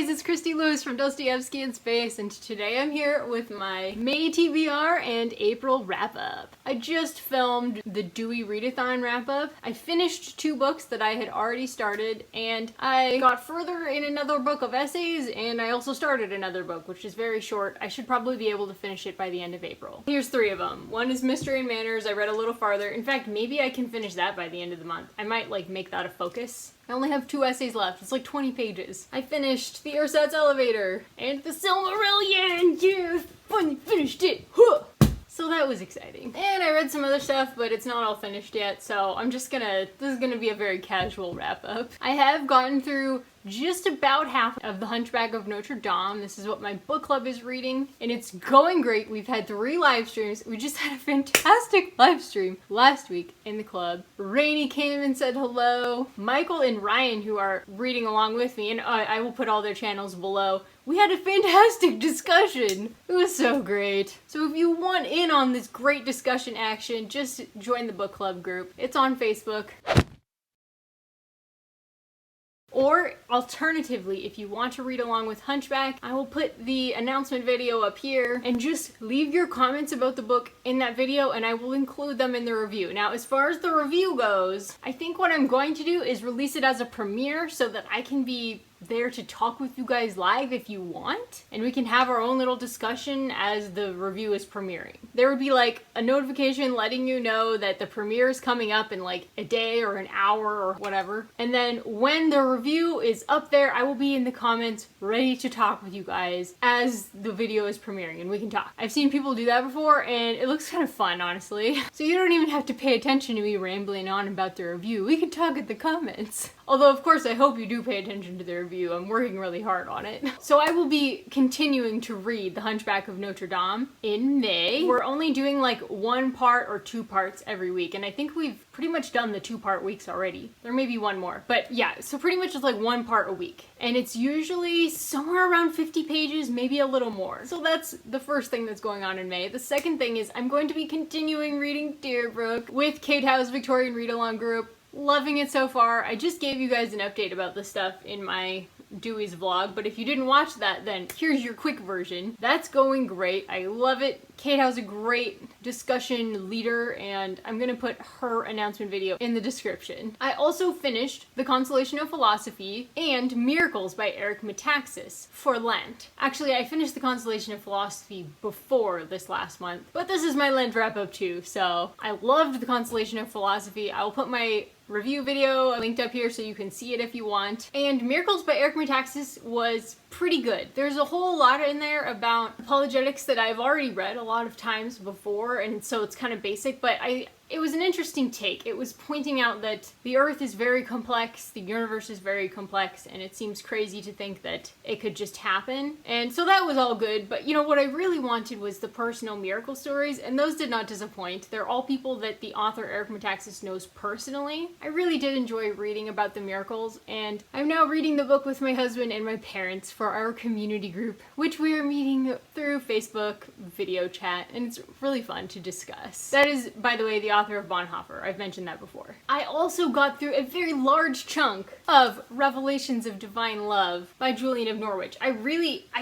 guys, it's Christy Lewis from Dostoevsky in Space, and today I'm here with my May TBR and April wrap-up. I just filmed the Dewey Readathon wrap-up. I finished 2 books that I had already started, and I got further in another book of essays, and I also started another book, which is very short. I should probably be able to finish it by the end of April. Here's 3 of them. One is Mystery and Manners. I read a little farther. In fact, maybe I can finish that by the end of the month. I might, make that a focus. I only have 2 essays left. It's like 20 pages. I finished The Ersatz Elevator and The Silmarillion! Yes! Finally finished it! Huh! So that was exciting. And I read some other stuff, but it's not all finished yet, so this is gonna be a very casual wrap-up. I have gotten through just about half of The Hunchback of Notre Dame. This is what my book club is reading, and it's going great. We've had 3 live streams. We just had a fantastic live stream last week in the club. Rainey came and said hello. Michael and Ryan, who are reading along with me, and I will put all their channels below. We had a fantastic discussion. It was so great. So if you want in on this great discussion action, just join the book club group. It's on Facebook. Or, alternatively, if you want to read along with Hunchback, I will put the announcement video up here, and just leave your comments about the book in that video, and I will include them in the review. Now, as far as the review goes, I think what I'm going to do is release it as a premiere so that I can be there to talk with you guys live if you want, and we can have our own little discussion as the review is premiering. There would be a notification letting you know that the premiere is coming up in a day or an hour or whatever, and then when the review is up there, I will be in the comments ready to talk with you guys as the video is premiering and we can talk. I've seen people do that before and it looks kind of fun, honestly. So you don't even have to pay attention to me rambling on about the review. We can talk in the comments. Although, of course, I hope you do pay attention to the review. I'm working really hard on it. So I will be continuing to read The Hunchback of Notre Dame in May. We're only doing 1 part or 2 parts every week, and I think we've pretty much done the 2-part weeks already. There may be 1 more, but yeah, so pretty much it's 1 part a week. And it's usually somewhere around 50 pages, maybe a little more. So that's the first thing that's going on in May. The second thing is I'm going to be continuing reading Dear Brooke with Kate Howe's Victorian read-along group. Loving it so far. I just gave you guys an update about this stuff in my Dewey's vlog, but if you didn't watch that, then here's your quick version. That's going great. I love it. Kate has a great discussion leader, and I'm gonna put her announcement video in the description. I also finished The Consolation of Philosophy and Miracles by Eric Metaxas for Lent. Actually, I finished The Consolation of Philosophy before this last month, but this is my Lent wrap-up too, so I loved The Consolation of Philosophy. I will put my review video linked up here so you can see it if you want. And Miracles by Eric Metaxas was pretty good. There's a whole lot in there about apologetics that I've already read a lot of times before, and so it's kind of basic, but it was an interesting take. It was pointing out that the earth is very complex, the universe is very complex, and it seems crazy to think that it could just happen. And so that was all good, but what I really wanted was the personal miracle stories, and those did not disappoint. They're all people that the author Eric Metaxas knows personally. I really did enjoy reading about the miracles, and I'm now reading the book with my husband and my parents for our community group, which we are meeting through Facebook video chat, and it's really fun to discuss. That is, by the way, the author of Bonhoeffer. I've mentioned that before. I also got through a very large chunk of Revelations of Divine Love by Julian of Norwich. I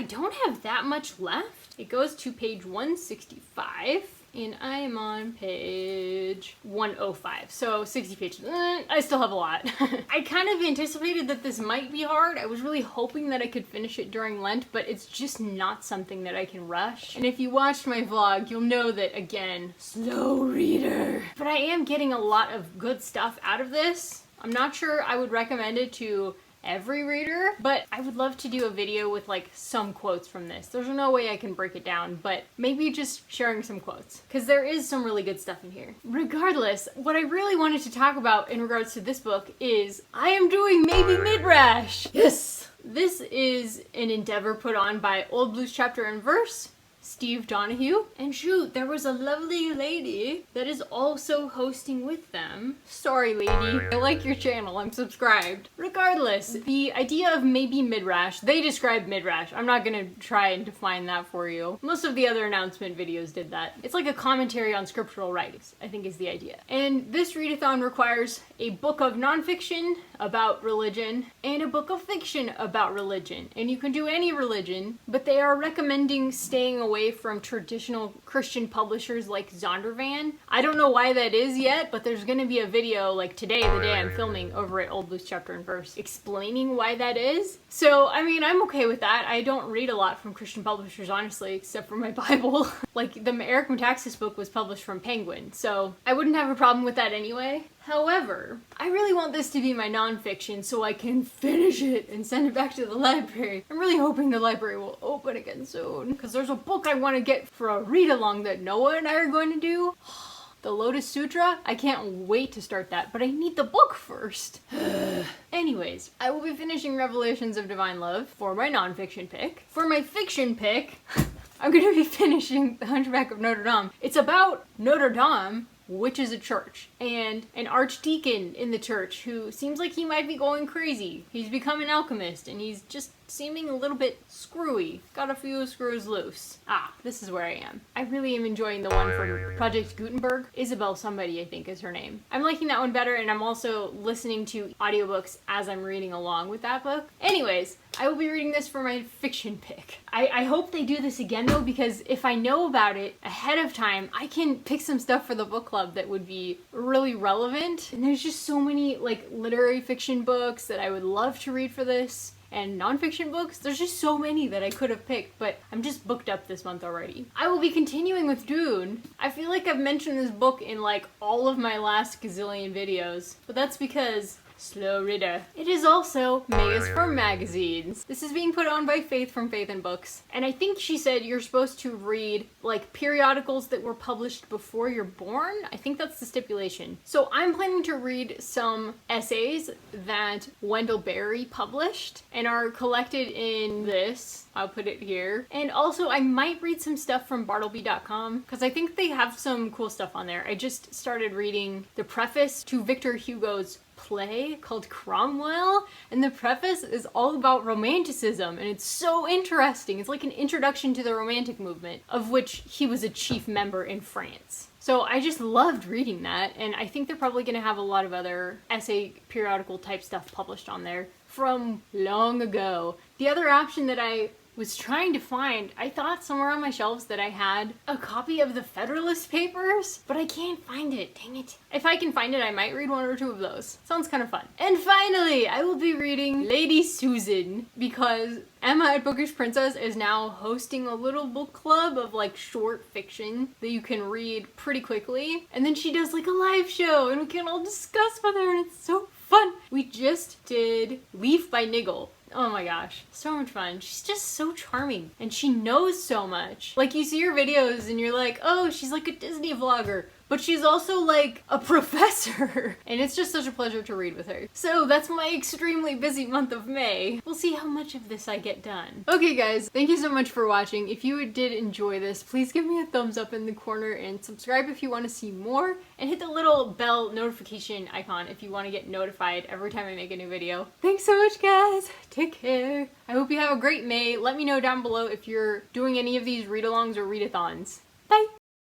don't have that much left. It goes to page 165. And I am on page 105, so 60 pages. I still have a lot. I kind of anticipated that this might be hard. I was really hoping that I could finish it during Lent, but it's just not something that I can rush. And if you watched my vlog, you'll know that, again, slow reader. But I am getting a lot of good stuff out of this. I'm not sure I would recommend it to every reader, but I would love to do a video with some quotes from this. There's no way I can break it down, but maybe just sharing some quotes, because there is some really good stuff in here. Regardless, what I really wanted to talk about in regards to this book is I am doing Maybe Midrash! Yes! This is an endeavor put on by Old Blues Chapter and Verse, Steve Donahue. And shoot, there was a lovely lady that is also hosting with them. Sorry, lady. I like your channel. I'm subscribed. Regardless, the idea of maybe Midrash, they described Midrash. I'm not gonna try and define that for you. Most of the other announcement videos did that. It's like a commentary on scriptural writings, I think is the idea. And this readathon requires a book of nonfiction, about religion and a book of fiction about religion. And you can do any religion, but they are recommending staying away from traditional Christian publishers like Zondervan. I don't know why that is yet, but there's gonna be a video like today, the day I'm filming, over at Old Blues Chapter and Verse, explaining why that is. So, I mean, I'm okay with that. I don't read a lot from Christian publishers, honestly, except for my Bible. Like, the Eric Metaxas book was published from Penguin, so I wouldn't have a problem with that anyway. However, I really want this to be my nonfiction so I can finish it and send it back to the library. I'm really hoping the library will open again soon, because there's a book I want to get for a read-along that Noah and I are going to do. The Lotus Sutra? I can't wait to start that, but I need the book first. Anyways, I will be finishing Revelations of Divine Love for my nonfiction pick. For my fiction pick, I'm going to be finishing The Hunchback of Notre Dame. It's about Notre Dame, which is a church, and an archdeacon in the church who seems like he might be going crazy. He's become an alchemist, and he's just seeming a little bit screwy. Got a few screws loose. Ah, this is where I am. I really am enjoying the one from Project Gutenberg. Isabel somebody, I think, is her name. I'm liking that one better, and I'm also listening to audiobooks as I'm reading along with that book. Anyways, I will be reading this for my fiction pick. I hope they do this again though, because if I know about it ahead of time, I can pick some stuff for the book club that would be really relevant. And there's just so many like literary fiction books that I would love to read for this. And nonfiction books, there's just so many that I could have picked, but I'm just booked up this month already. I will be continuing with Dune. I feel like I've mentioned this book in like all of my last gazillion videos, but that's because slow reader. It is also Megas for Magazines. This is being put on by Faith from Faith and Books. And I think she said you're supposed to read like periodicals that were published before you're born. I think that's the stipulation. So I'm planning to read some essays that Wendell Berry published and are collected in this. I'll put it here. And also I might read some stuff from Bartleby.com because I think they have some cool stuff on there. I just started reading the preface to Victor Hugo's play called Cromwell, and the preface is all about romanticism, and it's so interesting. It's like an introduction to the romantic movement, of which he was a chief member in France. So I just loved reading that, and I think they're probably going to have a lot of other essay periodical type stuff published on there from long ago. The other option that I was trying to find, I thought somewhere on my shelves that I had a copy of the Federalist Papers, but I can't find it, dang it. If I can find it, I might read one or two of those. Sounds kind of fun. And finally, I will be reading Lady Susan, because Emma at Bookish Princess is now hosting a little book club of like short fiction that you can read pretty quickly. And then she does like a live show and we can all discuss with her, and it's so fun. We just did Leaf by Niggle. Oh my gosh, so much fun. She's just so charming and she knows so much. Like you see her videos and you're like, oh, she's like a Disney vlogger. But she's also like a professor. And it's just such a pleasure to read with her. So that's my extremely busy month of May. We'll see how much of this I get done. Okay guys, thank you so much for watching. If you did enjoy this, please give me a thumbs up in the corner and subscribe if you want to see more. And hit the little bell notification icon if you want to get notified every time I make a new video. Thanks so much guys. Take care. I hope you have a great May. Let me know down below if you're doing any of these read-alongs or readathons.